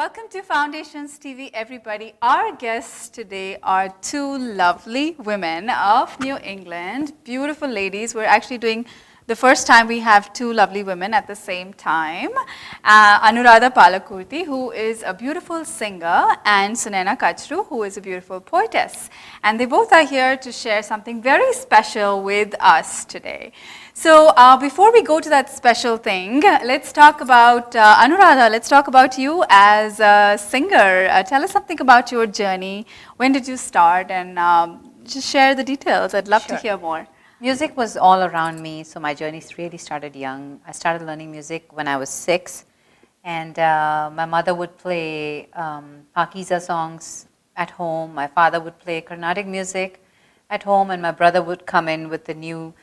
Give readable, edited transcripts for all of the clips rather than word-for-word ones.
Welcome to Foundations TV, everybody. Our guests today are two lovely women of New England, beautiful ladies. We're actually doing the first time we have two lovely women at the same time. Anuradha Palakurthi, who is a beautiful singer, and Sunayana, Kachrooo, who is a beautiful poetess. And they both are here to share something very special with us today. So before we go to that special thing, let's talk about, Anuradha, let's talk about you as a singer. Tell us something about your journey. When did you start? And just share the details. I'd love to hear more. Music was all around me, so my journey really started young. I started learning music when I was 6, and my mother would play Pakiza songs at home. My father would play Carnatic music at home, and my brother would come in with the new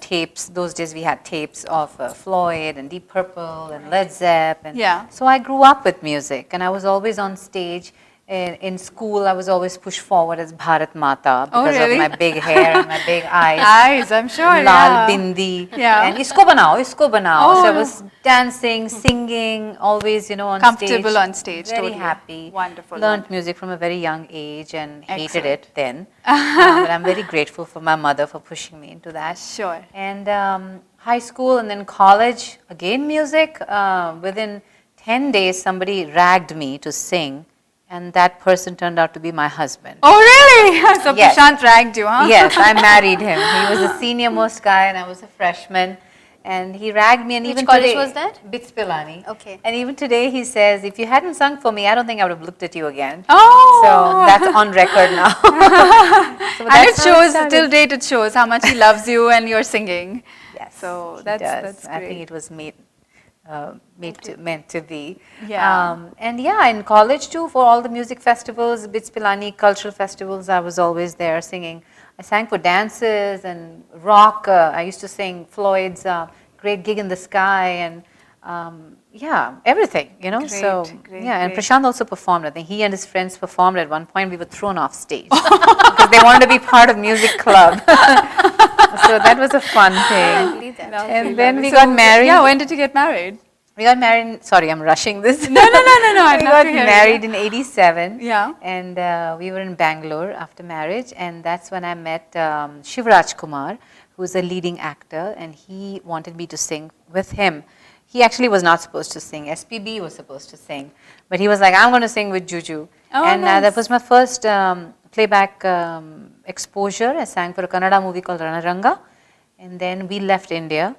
tapes. Those days we had tapes of Floyd and Deep Purple and Led Zepp. And so I grew up with music, and I was always on stage. In school, I was always pushed forward as Bharat Mata because of my big hair and my big eyes. Eyes, I'm sure. Lal bindi. And isko banao, isko banao. So I was dancing, singing, always, on comfortable on stage. Very totally happy. Wonderful. Learned music from a very young age and hated it then. But I'm very grateful for my mother for pushing me into that. Sure. And high school and then college, again music. Within 10 days, somebody ragged me to sing. And that person turned out to be my husband. Oh, really? So yes. Prashant ragged you, huh? Yes, I married him. He was the senior most guy and I was a freshman. And he ragged me. And Which even college today, was that? BITS Pilani. Okay. And even today he says, if you hadn't sung for me, I don't think I would have looked at you again. Oh! So that's on record now. So and it shows, till date it shows how much he loves you and your singing. Yes, so that's great. I think it was meant to be. Yeah. And in college too, for all the music festivals, BITS Pilani cultural festivals, I was always there singing. I sang for dances and rock. I used to sing Floyd's Great Gig in the Sky and everything, Great, and Prashant also performed. I think he and his friends performed at one point. We were thrown off stage because they wanted to be part of music club. So that was a fun thing. And then we got married. Yeah, when did you get married? We got married, sorry, I'm rushing this. No. We got married in 87. Yeah. And we were in Bangalore after marriage. And that's when I met Shivraj Kumar, who is a leading actor. And he wanted me to sing with him. He actually was not supposed to sing. SPB was supposed to sing. But he was like, I'm going to sing with Juju. Oh, and nice. that was my first playback exposure. I sang for a Kannada movie called Ranaranga. And then we left India.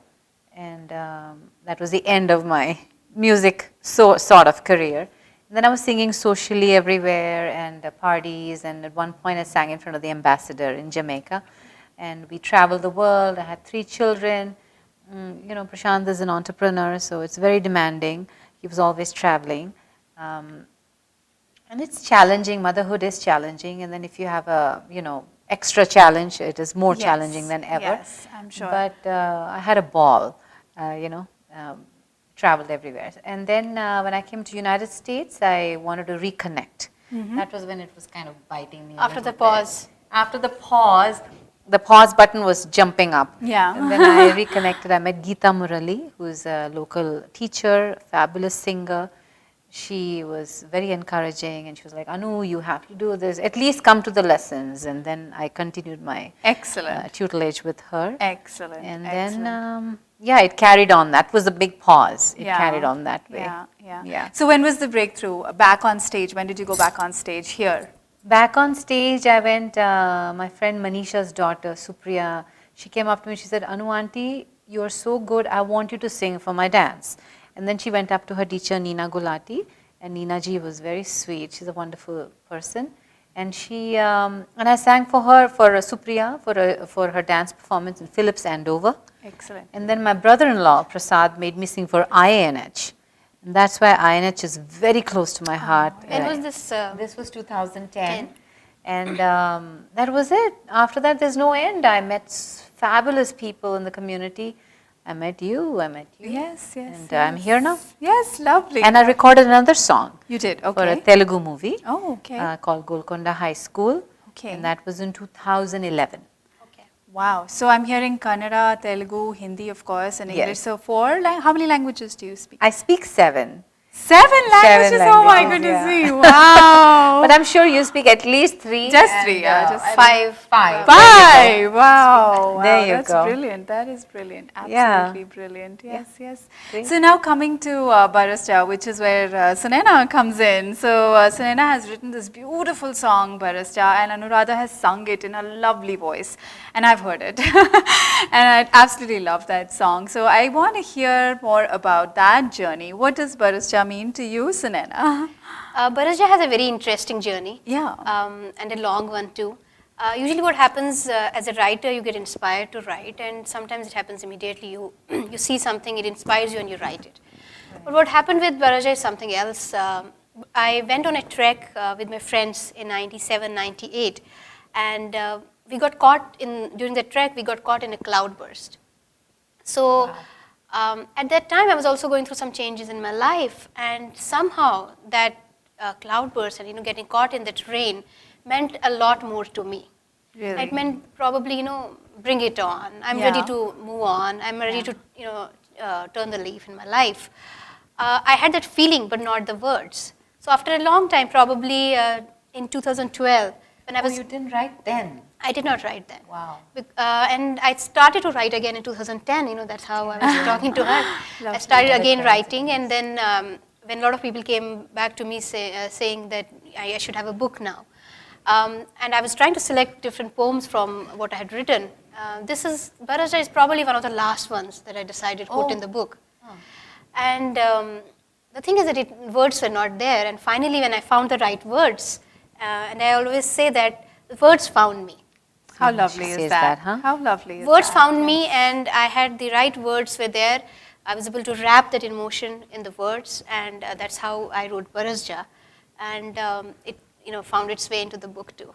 And that was the end of my music sort of career. And then I was singing socially everywhere and parties. And at one point I sang in front of the ambassador in Jamaica. And we traveled the world. I had 3 children. Prashant is an entrepreneur, so it's very demanding. He was always traveling. And it's challenging. Motherhood is challenging. And then if you have a, extra challenge, it is more challenging than ever. Yes, I'm sure. But I had a ball, traveled everywhere. And then when I came to United States, I wanted to reconnect. That was when it was kind of biting me. After the pause. After the pause button was jumping up. Yeah. And then I reconnected. I met Geeta Murali, who is a local teacher, fabulous singer. She was very encouraging and she was like, Anu, you have to do this. At least come to the lessons. And then I continued my tutelage with her. Excellent. And then, it carried on. That was a big pause. It carried on that way. Yeah. So when was the breakthrough? Back on stage? When did you go back on stage here? Back on stage, I went, my friend Manisha's daughter, Supriya, she came up to me, she said, Anu auntie, you're so good, I want you to sing for my dance. And then she went up to her teacher, Neena Gulati, and Neena ji was very sweet, she's a wonderful person. And I sang for her, for Supriya, for her dance performance in Phillips Andover. Excellent. And then my brother-in-law, Prasad, made me sing for INH. And that's why INH is very close to my heart. When was this? This was 2010. And that was it. After that, there's no end. I met fabulous people in the community. I met you. Yes. And I'm here now. Yes, lovely. And I recorded another song. You did, okay. For a Telugu movie. Oh, okay. Called Golconda High School. Okay. And that was in 2011. Wow. So I'm hearing Kannada, Telugu, Hindi, of course, and English. Yes. So how many languages do you speak? I speak 7. 7 languages? Oh my languages, goodness yeah. me! Wow. But I'm sure you speak at least 3. Just and, 3, yeah, just 5. 5. Five! Wow, wow, There you that's go. brilliant. That is brilliant. Yeah. Absolutely brilliant. Yes, yes. Great. So now coming to Barasjaa, which is where Sunayana comes in. So Sunayana has written this beautiful song, Barasjaa, and Anuradha has sung it in a lovely voice. And I've heard it. And I absolutely love that song. So I want to hear more about that journey. What does Barasjaa mean to you, Sunayana? Barasja has a very interesting journey. Yeah. And a long one too. Usually what happens as a writer, you get inspired to write, and sometimes it happens immediately. You, you see something, it inspires you and you write it. Right. But what happened with Barasja is something else. I went on a trek with my friends in 97, 98, and we got caught during the trek, we got caught in a cloudburst. So wow. At that time, I was also going through some changes in my life, and somehow that cloudburst and getting caught in that rain meant a lot more to me. Really? It meant probably bring it on. I'm ready to move on. I'm ready to turn the leaf in my life. I had that feeling, but not the words. So after a long time, probably in 2012, when I was. Oh, you didn't write then? I did not write then. Wow. And I started to write again in 2010. That's how I was talking to her. I started again writing, and then when a lot of people came back to me saying that I should have a book now. And I was trying to select different poems from what I had written. Barasjaa is probably one of the last ones that I decided to put in the book. Oh. And the thing is that words were not there, and finally when I found the right words, and I always say that the words found me. How lovely is that? Huh? How lovely is words that? found me, and I had the right words were there. I was able to wrap that emotion in the words, and that's how I wrote Barasjaa. And it found its way into the book too.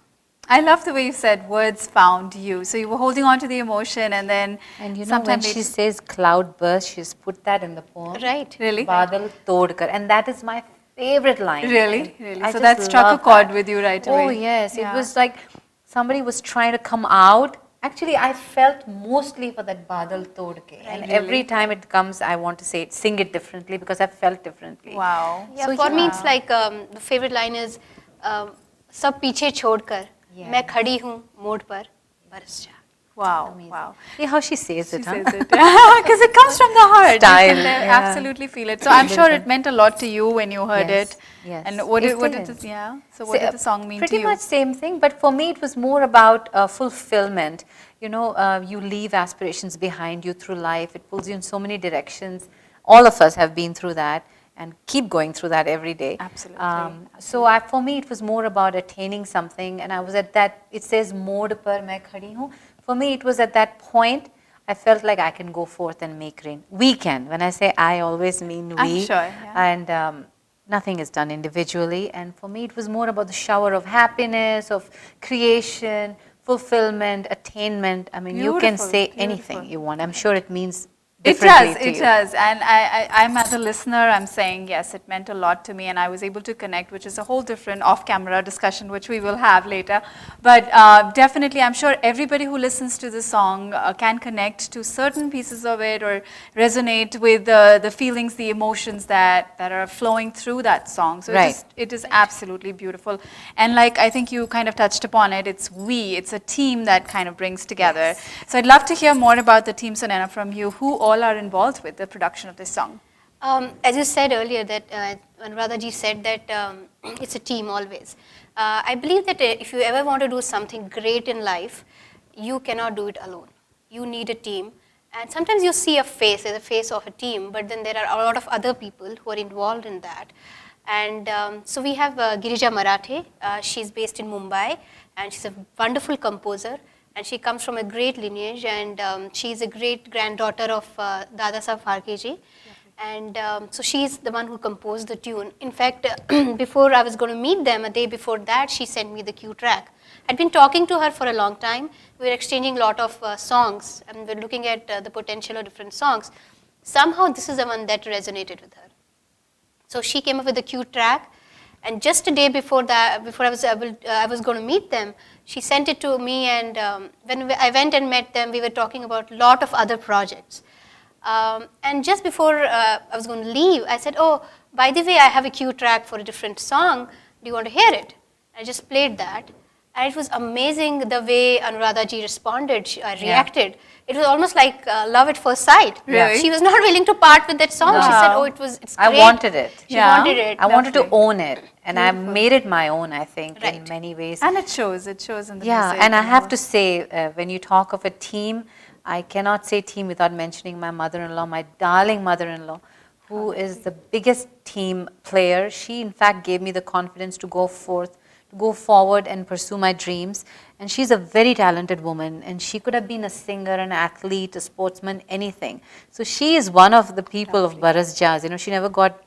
I love the way you said words found you. So you were holding on to the emotion, and then when she says cloud burst, she's put that in the poem. Right. Really? Badal todkar, and that is my favorite line. Really? Really? So that that struck a chord with you right away. Oh yes, it was like somebody was trying to come out. Actually, I felt mostly for that Badal Todke. And really? Every time it comes, I want to sing it differently because I felt differently. Wow. Yeah, so for me, it's like the favorite line is, "Sab piche chhodkar, main khadi hoon mode par, Barasjaa." Wow. Amazing. Wow. See how she says it, Says it. Because it comes from the heart. Style, You can absolutely feel it. So I'm sure it meant a lot to you when you heard it. Yes. And what did the song mean to you? Pretty much same thing, but for me it was more about fulfillment. You leave aspirations behind you through life. It pulls you in so many directions. All of us have been through that and keep going through that every day. Absolutely. So for me it was more about attaining something, and I was at that, it says mode par main khadi hoon. For me it was at that point I felt like I can go forth and make rain. We can. When I say I always mean we. I'm sure, yeah. And nothing is done individually, and for me it was more about the shower of happiness, of creation, fulfillment, attainment. I mean, you can say anything you want. I'm sure it means differently to you. It does. And I'm as a listener, I'm saying, yes, it meant a lot to me, and I was able to connect, which is a whole different off-camera discussion, which we will have later. But definitely, I'm sure everybody who listens to the song can connect to certain pieces of it or resonate with the feelings, the emotions that are flowing through that song. So it is absolutely beautiful. And like I think you kind of touched upon it, it's a team that kind of brings together. Yes. So I'd love to hear more about the team, Sunayana, from you. Who all are involved with the production of this song? As you said earlier, that Anuradha ji said that it's a team always. I believe that if you ever want to do something great in life, you cannot do it alone. You need a team. And sometimes you see a face as a face of a team, but then there are a lot of other people who are involved in that. And so we have Girija Marathe. She's based in Mumbai, and she's a wonderful composer. And she comes from a great lineage, and she's a great granddaughter of Dada Saheb Phalke ji. And so she's the one who composed the tune. In fact, before I was going to meet them, a day before that, she sent me the cue track. I'd been talking to her for a long time. We were exchanging a lot of songs, and we're looking at the potential of different songs. Somehow, this is the one that resonated with her. So she came up with the cue track, and just a day before that, before I was going to meet them, she sent it to me, and when I went and met them, we were talking about a lot of other projects. And just before I was going to leave, I said, oh, by the way, I have a cue track for a different song. Do you want to hear it? I just played that. And it was amazing the way Anuradha ji responded, reacted. It was almost like love at first sight. Really? She was not willing to part with that song. She said, Wow. oh, it's I great. wanted it. She wanted it. I wanted to Lovely. own it, and I made it my own, I think, in Right. many ways. And it shows in the Yeah, music. and I have all. to say, when you talk of a team, I cannot say team without mentioning my mother-in-law, my darling mother-in-law, who is the biggest team player. She, in fact, gave me the confidence to go forward and pursue my dreams. And she's a very talented woman, and she could have been a singer, an athlete, a sportsman, anything. So she is one of the people of Barasjaa. You know, she never got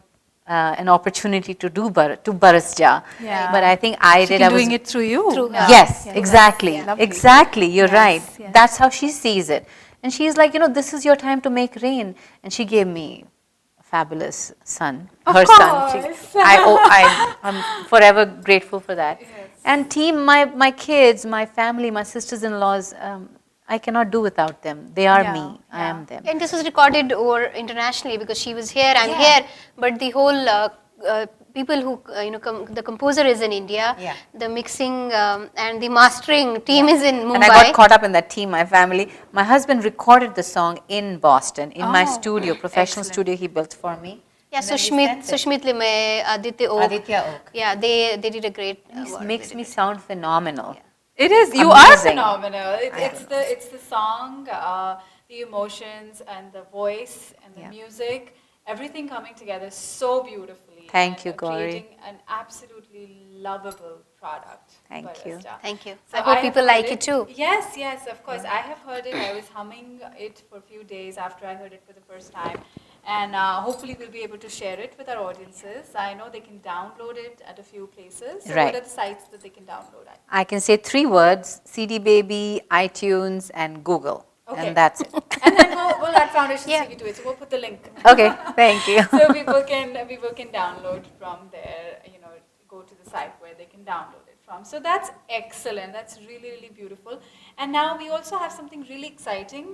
an opportunity to do Barasjaa. Yeah. But I think I She did. keep I was doing it through you. Through her. Yes, Yeah. exactly, Lovely. exactly. You're Yes, right. yes. That's how she sees it. And she's like, you know, this is your time to make rain. And she gave me a fabulous son, her son. course. I'm forever grateful for that. And team, my kids, my family, my sisters-in-laws, I cannot do without them. They are Yeah, me. I yeah. am them. And this was recorded over internationally because she was here, I'm Yeah. here, but the whole people who, the composer is in India, Yeah. the mixing and the mastering team is in Mumbai. And I got caught up in that team, my family. My husband recorded the song in Boston, in my Oh, studio, professional excellent. studio he built for me. Yeah, And then we sent it. Sushmit Limay, Aditya Oak. Aditya Oak. Yeah, they did a great It work. makes me sound phenomenal. It is. You are Amazing. phenomenal. It's the song, the emotions, and the voice and the Yeah. music. Everything coming together so beautifully. Thank and, you, Gauri. Creating an absolutely lovable product. Thank by you. Barasjaa. Thank you. So I hope have people heard like it too. Yes, yes, of course. I have heard it. I was humming it for a few days after I heard it for the first time. And hopefully we'll be able to share it with our audiences. I know they can download it at a few places. So Right. what are the sites that they can download at? I can say 3 words: CD Baby, iTunes, and Google. Okay. And that's it. And then we'll add Foundation Yeah. CV to it. So we'll put the link. Okay, thank you. So people can download from there, go to the site where they can download it from. So that's excellent. That's really, really beautiful. And now we also have something really exciting.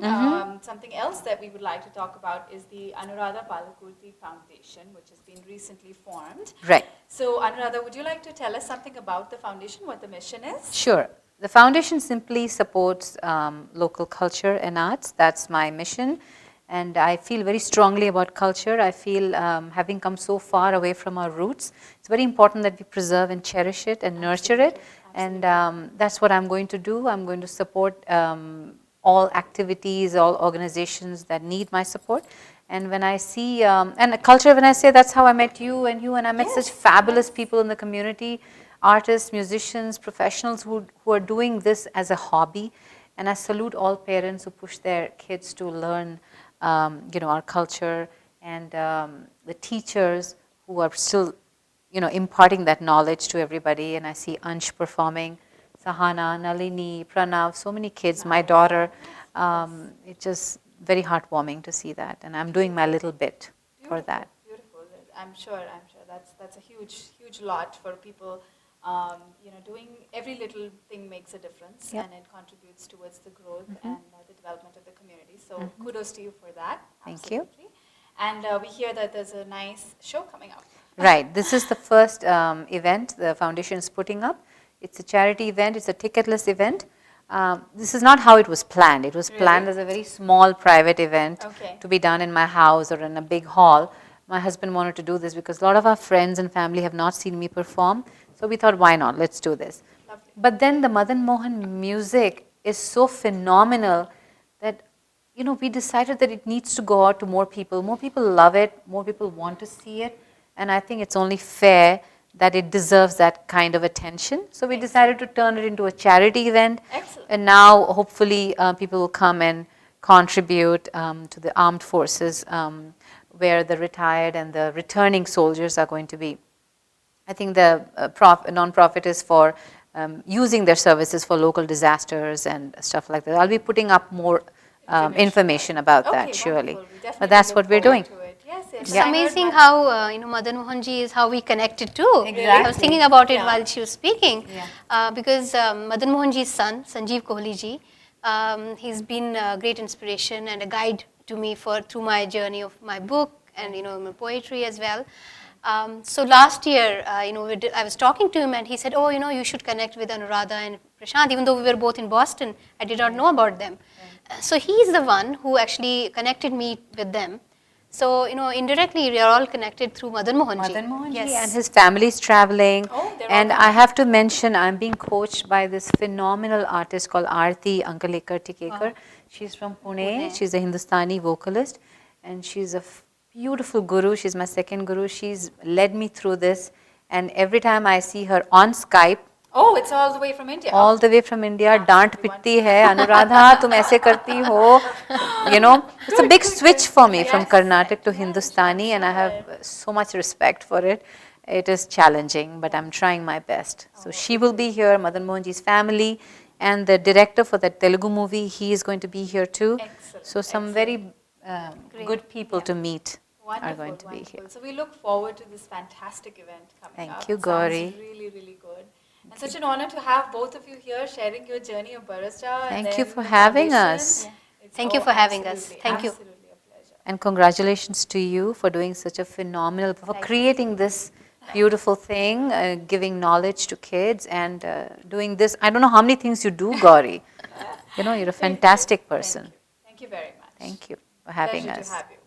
Something else that we would like to talk about is the Anuradha Palakurthi Foundation, which has been recently formed. Right. So Anuradha, would you like to tell us something about the foundation, what the mission is? Sure. The foundation simply supports local culture and arts. That's my mission. And I feel very strongly about culture. I feel having come so far away from our roots, it's very important that we preserve and cherish it and nurture it. And that's what I'm going to do. I'm going to support all activities, all organizations that need my support. And when I see, and culture, when I say, that's how I met you, and I met such fabulous people in the community, artists, musicians, professionals who are doing this as a hobby. And I salute all parents who push their kids to learn our culture, and the teachers who are still, imparting that knowledge to everybody. And I see Ansh performing, Sahana, Nalini, Pranav, so many kids, my daughter. It's just very heartwarming to see that, and I'm doing my little bit for that. Beautiful. I'm sure that's a huge lot for people. Doing every little thing makes a difference, and it contributes towards the growth and the development of the community. So kudos to you for that. Thank you. Absolutely. And we hear that there's a nice show coming up. Right. This is the first event the foundation is putting up. It's a charity event. It's a ticketless event. This is not how it was planned. It was planned as a very small private event to be done in my house or in a big hall. My husband wanted to do this because a lot of our friends and family have not seen me perform. So we thought, why not? Let's do this. Lovely. But then the Madan Mohan music is so phenomenal that, we decided that it needs to go out to more people. More people love it. More people want to see it. And I think it's only fair that it deserves that kind of attention. So we decided to turn it into a charity event. Excellent. And now, hopefully, people will come and contribute to the armed forces where the retired and the returning soldiers are going to be. I think the non-profit is for using their services for local disasters and stuff like that. I'll be putting up more information about that, surely. But that's what we're doing. Yes, yes. It's amazing how Madan Mohanji is how we connected too. I was thinking about it while she was speaking, because Madan Mohanji's son Sanjeev Kohli ji, he's been a great inspiration and a guide to me through my journey of my book and my poetry as well. So last year, I was talking to him and he said, "Oh, you should connect with Anuradha and Prashant." Even though we were both in Boston, I did not know about them. So he's the one who actually connected me with them. So indirectly we are all connected through Madan Mohanji. Madan Mohanji Yes. and his family is traveling. Oh, they're And all I have to mention, I'm being coached by this phenomenal artist called Aarti Ankalekar Tikekar. She's from Pune. She's a Hindustani vocalist, and she's a beautiful guru. She's my second guru. She's led me through this, and every time I see her on Skype, Oh, it's all the way from India. all the way from India, डांट पिटती है, अनुराधा तुम ऐसे करती हो, it's a big switch for me from Carnatic to Hindustani, and I have so much respect for it. It is challenging, but I'm trying my best. So she will be here, Madan Mohanji's family, and the director for that Telugu movie, he is going to be here too. Excellent, So some very good people to meet are going to be here. So we look forward to this fantastic event coming Thank up. you, It sounds Gauri. really, really good. And such an honor to have both of you here sharing your journey of Barasja. Thank you for having us. Thank you for having us. Thank you. Absolutely a pleasure. And congratulations to you for doing such a phenomenal, for creating this beautiful thing, giving knowledge to kids and doing this. I don't know how many things you do, Gauri. You're a fantastic person. Thank you very much. Thank you for having Pleasure us. to have you.